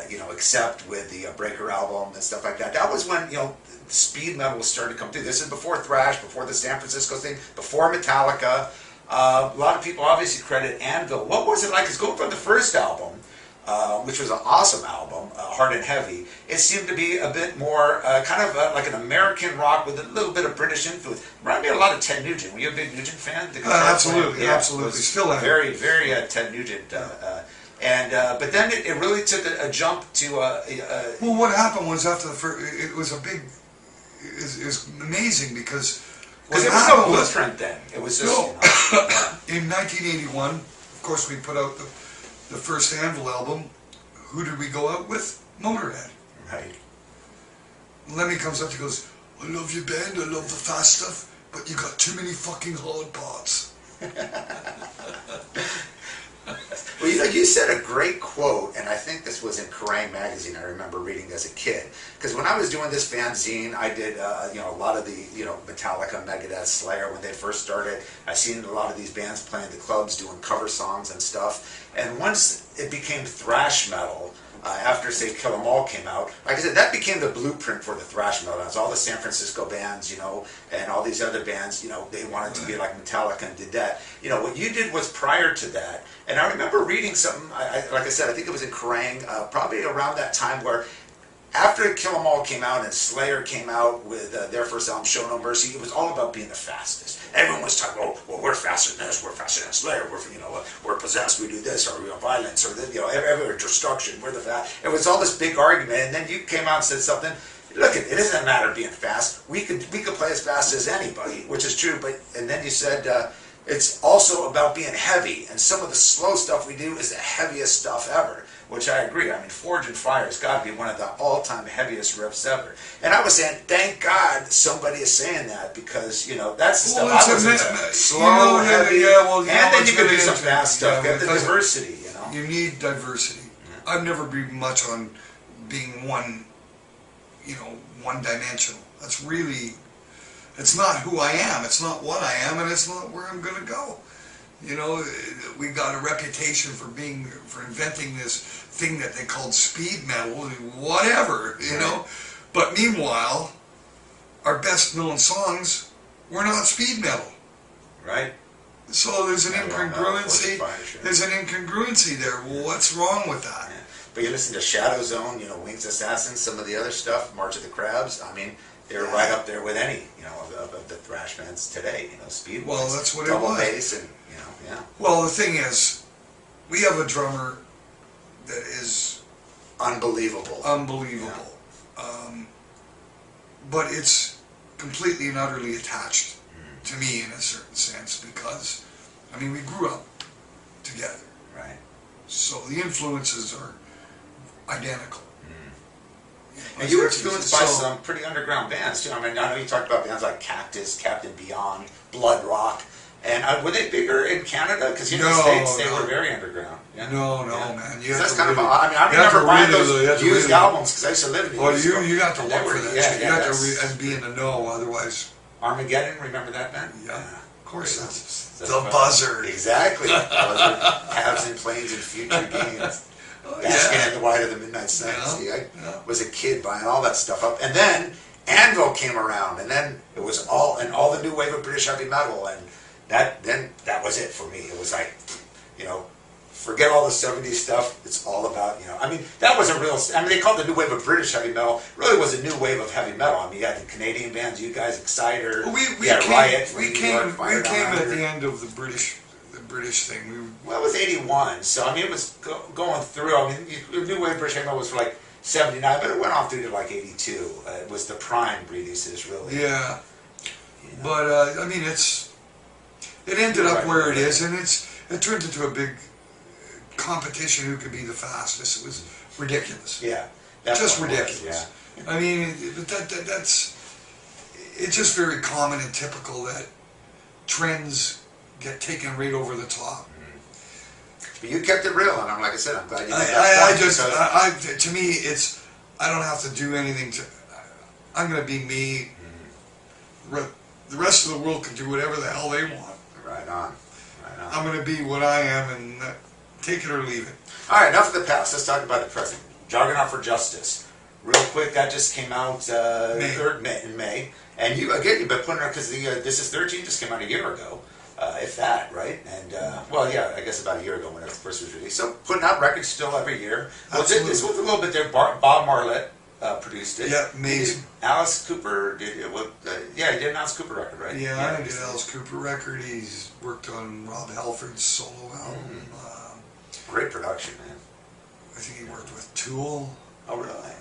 you know, Accept with the Breaker album and stuff like that. That was when, you know, speed metal was starting to come through. This is before thrash, before the San Francisco thing, before Metallica. A lot of people obviously credit Anvil. What was it like? Because going from the first album, which was an awesome album, Hard and Heavy, it seemed to be a bit more kind of like an American rock with a little bit of British influence. Reminded me a lot of Ted Nugent. Were you a big Nugent fan? Absolutely, absolutely. Still am. Very, very Ted Nugent. But then it really took a jump to... Well, what happened was after the first, it was amazing because... Because there was no blueprint then. It was just... No. You know, In 1981, of course, we put out the first Anvil album. Who did we go out with? Motorhead. right. Lemmy comes up, he goes, I love your band, I love the fast stuff, but you got too many fucking hard parts. Well, Well, you said a great quote, and I think this was in Kerrang! Magazine. I remember reading as a kid, because when I was doing this fanzine, I did a lot of the Metallica, Megadeth, Slayer when they first started. I seen a lot of these bands playing the clubs, doing cover songs and stuff. And once it became thrash metal, after say Kill 'Em All came out, like I said, that became the blueprint for the thrash metal. It's all the San Francisco bands, and all these other bands, they wanted to be like Metallica and did that. What you did was prior to that. And I remember reading something, like I said, I think it was in Kerrang! Probably around that time where after Kill 'Em All came out and Slayer came out with their first album, Show No Mercy, it was all about being the fastest. Everyone was talking, well, we're faster than this, we're faster than Slayer, we're possessed, we do this, or violence, or this, every destruction, we're the fast. It was all this big argument, and then you came out and said something. Look, it doesn't matter being fast. We could play as fast as anybody, which is true. And then you said it's also about being heavy, and some of the slow stuff we do is the heaviest stuff ever. Which I agree. I mean, Forge and Fire has got to be one of the all-time heaviest riffs ever. And I was saying, thank God somebody is saying that, because that's the stuff I was into. Slow, heavy, and then you can do some fast stuff. You have the diversity. You need diversity. Yeah. I've never been much on being one-dimensional. That's really, it's not who I am. It's not what I am, and it's not where I'm going to go. We got a reputation for inventing this thing that they called speed metal, whatever, But meanwhile, our best known songs were not speed metal. Right. So there's an incongruency. There's an incongruency there. Well, what's wrong with that? Yeah. But you listen to Shadow Zone, Wings Assassins, some of the other stuff, March of the Crabs. I mean, they're right up there with any, of the thrash bands today. Speed. Well, that's what double it was. bass and yeah. Well, the thing is, we have a drummer that is unbelievable. Yeah. But it's completely and utterly attached to me in a certain sense, because, we grew up together. Right. So the influences are identical. And you were influenced by some pretty underground bands too. I know you talked about bands like Cactus, Captain Beyond, Blood Rock. And were they bigger in Canada? Because in the States they were very underground. Yeah? No, man. That's kind of. I remember buying those used albums because I used to live in. Well, you got to look for that. You got to be in the know, otherwise. Armageddon, remember that band? Yeah, of course. That's the Buzzard. Exactly. Buzzard, Halves and Planes and Future Games. Basking in the White of the Midnight Sun. Yeah. I was a kid buying all that stuff up, and then Anvil came around, and then it was all the new wave of British heavy metal, and that was it for me. It was like, forget all the 70s stuff. It's all about, that was a real, they called it the new wave of British heavy metal. Really was a new wave of heavy metal. You had the Canadian bands, you guys, Exciter, Riot. We came at the end of the British thing. Well, it was 81, so it was going through. The new wave of British heavy metal was for like 79, but it went on through to like 82. It was the prime releases, really. Yeah. But, it ended up where it is, and it turned into a big competition who could be the fastest. It was ridiculous. Yeah. Just ridiculous. Yeah. That's it's just very common and typical that trends get taken right over the top. But you kept it real, and like I said, I'm glad you did that. To me, it's, I don't have to do anything I'm going to be me. The rest of the world can do whatever the hell they want. Right on. I'm going to be what I am, and take it or leave it. All right, enough of the past. Let's talk about the present. Juggernaut for Justice. Real quick, that just came out in May. And you've been putting out, because This Is 13 just came out a year ago, if that, right? And, I guess about a year ago when it first was released. So putting out records still every year. Well, this was a little bit there. Bob Marlett produced it. Yeah, amazing. Alice Cooper did it. He did an Alice Cooper record, right? Yeah, I did an Alice Cooper record. He's worked on Rob Halford's solo album. Great production, man. I think he worked with Tool. Oh, really?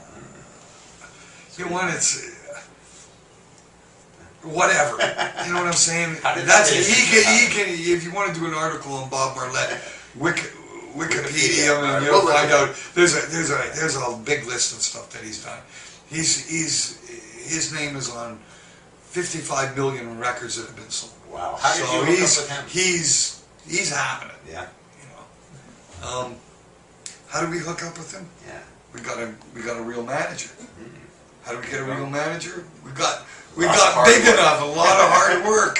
You know what? It's whatever. You know what I'm saying? He can. If you want to do an article on Bob Marlett, Wikipedia, and you'll find out. There's a big list of stuff that he's done. His name is on 55 million records that have been sold. Wow. How did you hook up with him? He's having it. Yeah. How do we hook up with him? Yeah. We got a real manager. How do we get a real manager? We got hard big work. enough, a lot of hard work.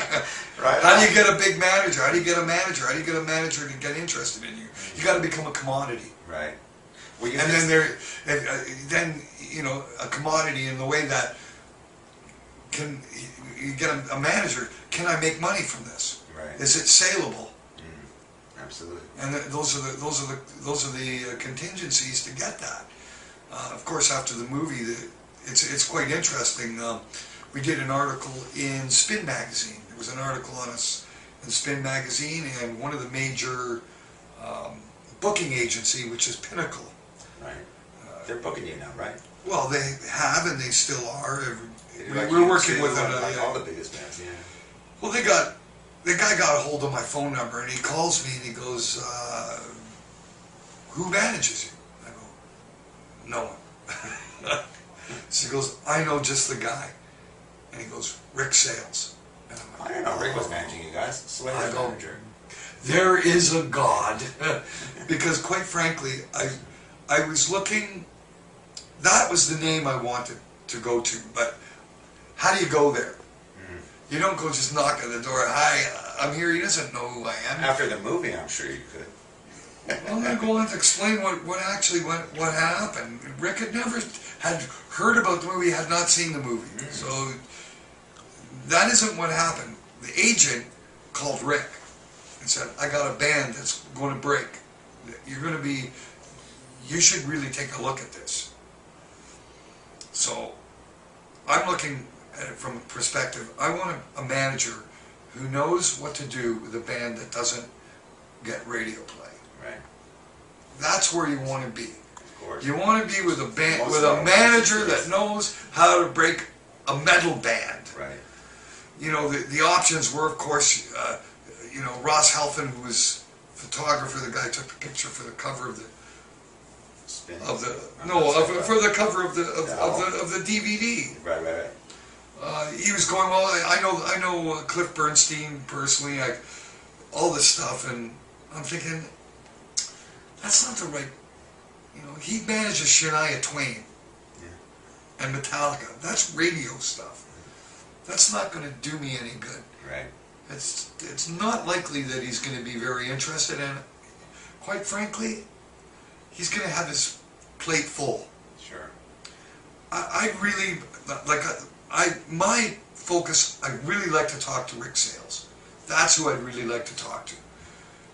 Right. How do you get a big manager? How do you get a manager? How do you get a manager to get interested in you? You got to become a commodity. Right. Well, And then a commodity in the way that you get a manager. Can I make money from this? Right. Is it saleable? Absolutely. And those are the contingencies to get that. Of course, after the movie, it's quite interesting. We did an article in Spin magazine. There was an article on us in Spin magazine, and one of the major booking agency, which is Pinnacle. Right. They're booking you now, right? Well, they have, and they still are. Like We're working U2, with like all the biggest bands. Yeah. Well, the guy got a hold of my phone number, and he calls me and he goes, "Who manages you?" I go, "No one." So he goes, "I know just the guy," and he goes, "Rick Sales." And I'm I like, didn't know Rick was managing you guys. Slayer's I don't- manager. There is a God, because quite frankly, I was looking. That was the name I wanted to go to, but how do you go there? You don't go just knock on the door. "Hi, I'm here." He doesn't know who I am. After the movie, I'm sure you could. I'm going to go on to explain what happened. Rick had heard about the movie, had not seen the movie. So that isn't what happened. The agent called Rick and said, "I got a band that's going to break. You should really take a look at this." So I'm looking at it from a perspective. I want a manager who knows what to do with a band that doesn't get radio play. Right. That's where you want to be. Of course. You want to be with a band, Most with a of manager them. that knows how to break a metal band. Right. The options were, of course, Ross Halfin, who was photographer, the guy who took the picture for the cover of the Spin. for the cover of the DVD. Right. He was going, "Well, I know Cliff Bernstein personally, all this stuff," and I'm thinking, that's not the right. He manages Shania Twain and Metallica. That's radio stuff. That's not going to do me any good. Right. It's not likely that he's going to be very interested in it. Quite frankly, he's going to have his plate full. Sure. I really my focus. I really like to talk to Rick Sales. That's who I'd really like to talk to,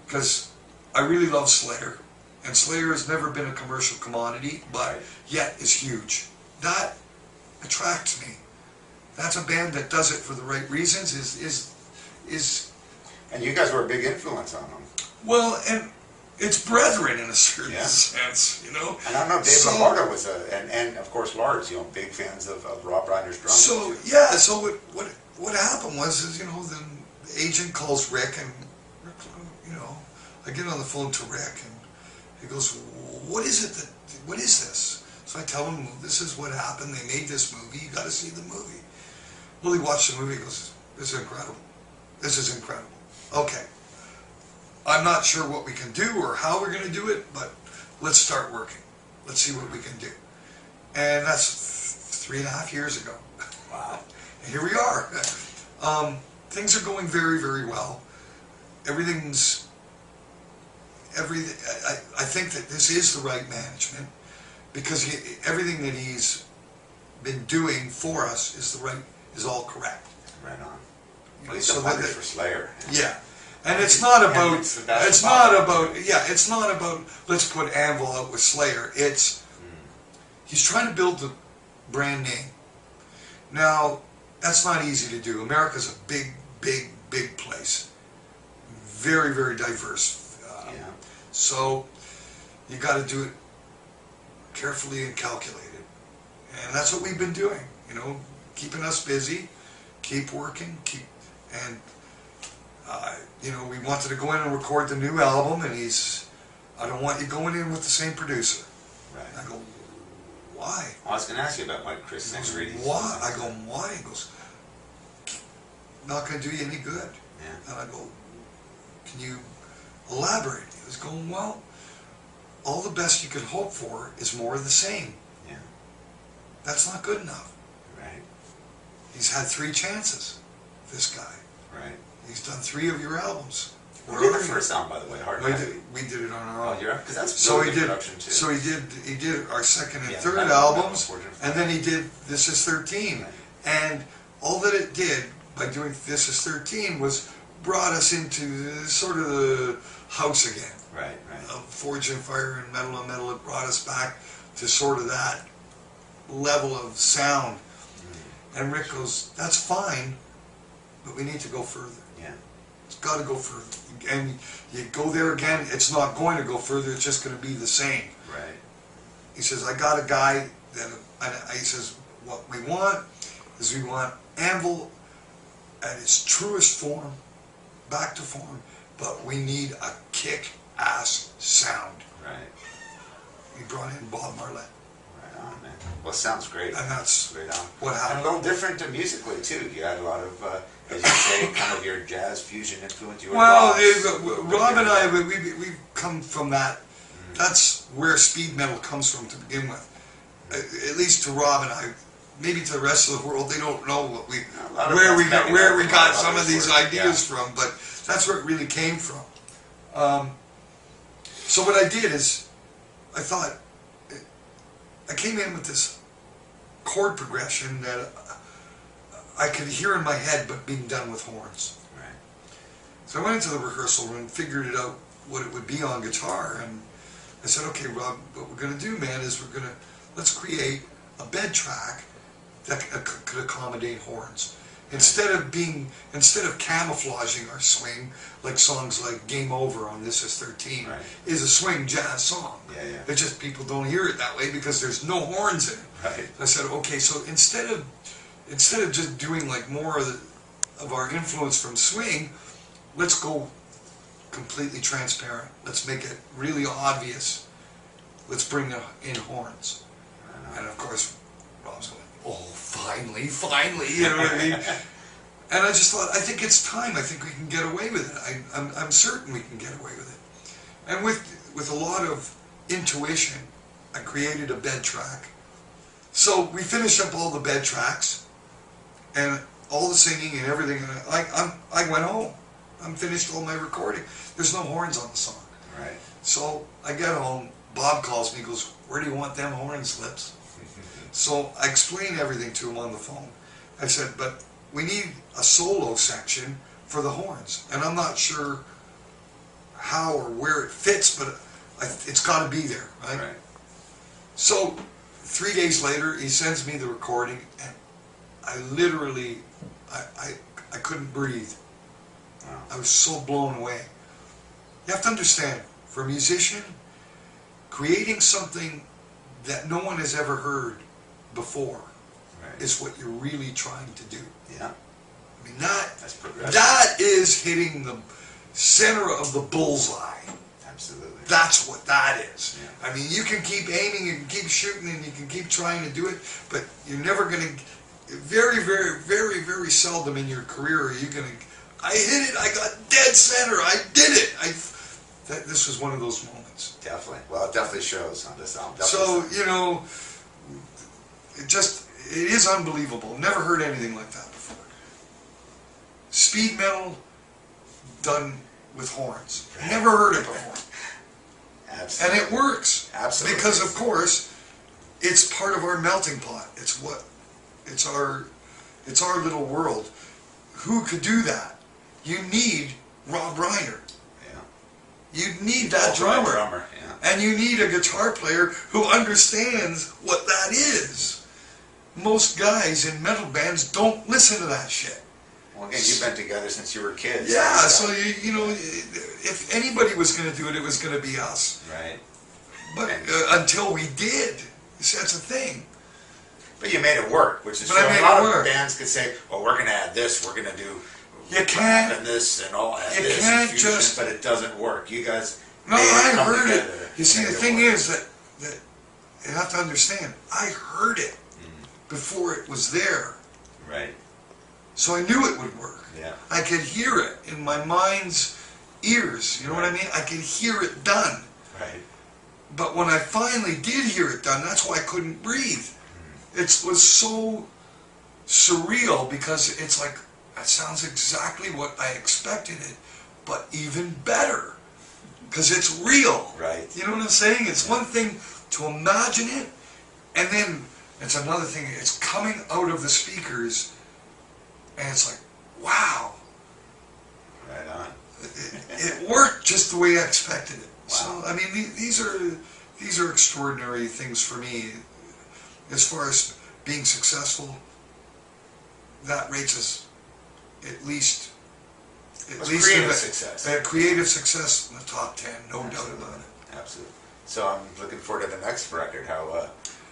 because I really love Slayer, and Slayer has never been a commercial commodity, but yet is huge. That attracts me. That's a band that does it for the right reasons. Is And you guys were a big influence on them. well, and it's brethren in a certain Yeah. sense, And I know Dave Lombardo was and of course Lars, big fans of Rob Reiner's drumming. So too. yeah, so what happened was then the agent calls Rick, and Rick, I get on the phone to Rick, and he goes, what is this? So I tell him, well, this is what happened. They made this movie. You got to see the movie. Well, he watched the movie. He goes, this is incredible. This is incredible. Okay. I'm not sure what we can do or how we're going to do it, but let's start working. Let's see what we can do. And that's 3.5 years ago. Wow. And here we are. Things are going very, very well. I think that this is the right management, because everything that he's been doing for us is all correct. Right on. You know, He's so a that- punter for Slayer. Yeah. And it's not about, And that's it's not about, let's put Anvil out with Slayer. He's trying to build the brand name. Now, that's not easy to do. America's a big, big, big place. Very, very diverse. So, you got to do it carefully and calculated. And that's what we've been doing, keeping us busy, keep working, we wanted to go in and record the new album, and I don't want you going in with the same producer. Right. I go, why? I was going to ask you about Mike Chris He goes, Reedy. why? I go, why? He goes, not going to do you any good. Yeah. And I go, can you elaborate? He was going, well, all the best you could hope for is more of the same. Yeah. That's not good enough. Right. He's had 3 chances, this guy. Right. He's done 3 of your albums. We did the first album, by the way, Hard and Heavy. We did it on our own. Oh, you're because that's So really he good did. production too. So he did our second and Yeah, third Metal, albums, Metal, and then he did This Is 13. Right. And all that it did by doing This Is 13 was brought us into sort of the house again. Right, right. Of Forge and Fire and Metal on Metal. It brought us back to sort of that level of sound. And Rick goes, "That's fine, but we need to go further. Yeah. It's got to go further. And you go there again, it's not going to go further. It's just going to be the same." Right. He says, "I got a guy that," he says, "what we want is we want ANVIL at its truest form, back to form, but we need a kick-ass sound." Right. He brought in Bob Marlette. Right on, man. Well, it sounds great. And that's Right on. what And happened. a little different musically too. You had a lot of, as you say, kind of your jazz fusion influence. You were Well, Rob, Rob and I, we've come from that. That's where speed metal comes from to begin with. At least to Rob and I. Maybe to the rest of the world, they don't know what where we got some of these ideas from, but that's where it really came from. So what I did is, I thought, I came in with this chord progression that I could hear in my head, but being done with horns. Right. So I went into the rehearsal room, figured it out what it would be on guitar, and I said, "Okay, Rob, what we're going to do, man, is let's create a bed track that could accommodate horns. Instead of camouflaging our swing, like songs like Game Over on This Is 13, Right. is a swing jazz song. Yeah, yeah. It's just people don't hear it that way because there's no horns in it." Right. I said, "Okay, so instead of just doing like more of our influence from swing, let's go completely transparent. Let's make it really obvious. Let's bring in horns." And of course, Rob's going, "Oh, finally, you know what I mean?" And I just thought, I think it's time. I think we can get away with it. I'm certain we can get away with it. And with a lot of intuition, I created a bed track. So we finished up all the bed tracks, and all the singing and everything. And I went home. I'm finished all my recording. There's no horns on the song. Right. So I get home. Bob calls me. Goes, "Where do you want them horns, Lips?" So I explained everything to him on the phone. I said, "But we need a solo section for the horns, and I'm not sure how or where it fits, but it's got to be there, right?" Right. So 3 days later, he sends me the recording, and I literally, I couldn't breathe. Wow. I was so blown away. You have to understand, for a musician, creating something that no one has ever heard before Right. is what you're really trying to do. Yeah. I mean, That's progressive. that is hitting the center of the bullseye. Absolutely. That's what that is. Yeah. I mean, you can keep aiming, you can keep shooting, and you can keep trying to do it, but you're never going to, very, very, very, very seldom in your career are you going to, "I hit it, I got dead center, I did it." This was one of those moments. Definitely. Well, it definitely shows on this album. So, Definitely. you know, it is unbelievable. Never heard anything like that before. Speed metal done with horns. Never heard it before. Absolutely. And it works. Absolutely. Because, of course, it's part of our melting pot. It's our little world. Who could do that? You need Rob Reiner. Yeah. You need that drummer. Yeah. And you need a guitar player who understands what that is. Most guys in metal bands don't listen to that shit. Well, again, you've been together since you were kids. Yeah, so you know, if anybody was going to do it, it was going to be us. Right. But until we did, that's the thing. But you made it work, which is But I true. made A lot it work. of bands could say, "Well, we're going to add this, we're going to do You can't. and this and all and You this can't and fusion," just- but it doesn't work. You guys. No, made I come heard together it. You see, to the make it thing work. is that you have to understand. I heard it before it was there, Right. so I knew it would work. Yeah. I could hear it in my mind's ears. You know what I mean? I could hear it done. Right. But when I finally did hear it done, that's why I couldn't breathe. It was so surreal because it's like, that sounds exactly what I expected it, but even better. Because it's real. Right. You know what I'm saying? It's one thing to imagine it, and then it's another thing, it's coming out of the speakers, and it's like, wow. Right on. It worked just the way I expected it. Wow. So, I mean, these are extraordinary things for me. As far as being successful, that rates us at least creative success. Creative success in the top 10, no doubt about it. Absolutely. So I'm looking forward to the next record.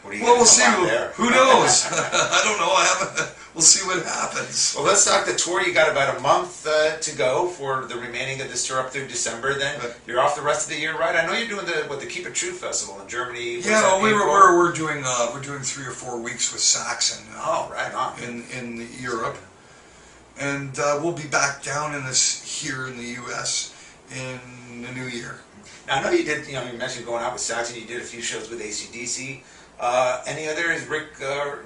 What are you Well, gonna we'll see. come on there? Who knows? I don't know. We'll see what happens. Well, let's talk the tour. You got about a month to go for the remaining of this tour up through December. Then you're off the rest of the year, right? I know you're doing the Keep It True Festival in Germany. Yeah, we're doing 3 or 4 weeks with Saxon. Oh, right on. In Europe, and we'll be back down here in the U.S. in the new year. Now, I know you did. You mentioned going out with Saxon. You did a few shows with AC/DC. Any other? Is Rick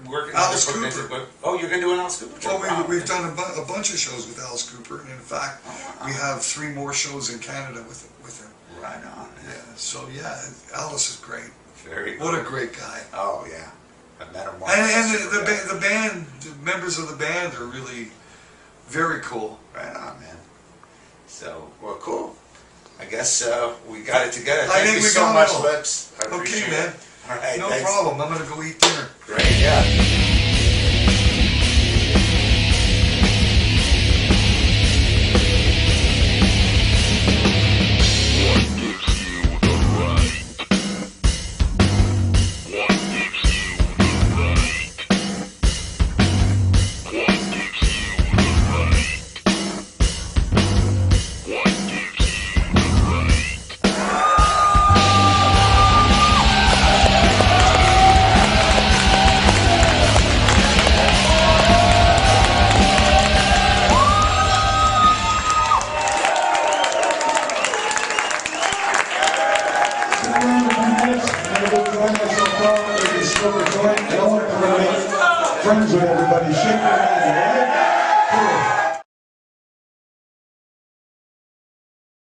working? Alice Cooper. Oh, you're going to do an Alice Cooper show? Well, we've done a bunch of shows with Alice Cooper, and in fact, we have 3 more shows in Canada with him. Right on. Yeah. So yeah, Alice is great. Very cool. What a great guy. Oh yeah, I've met him once. And the band, the members of the band are really very cool. Right on, man. So, well, cool. I guess we got it together. I Thank think you we so got much, it all. Lips. I Okay, appreciate man. it. All right, No thanks. problem. I'm gonna go eat dinner. Great, yeah. Friends with everybody, shake their hands.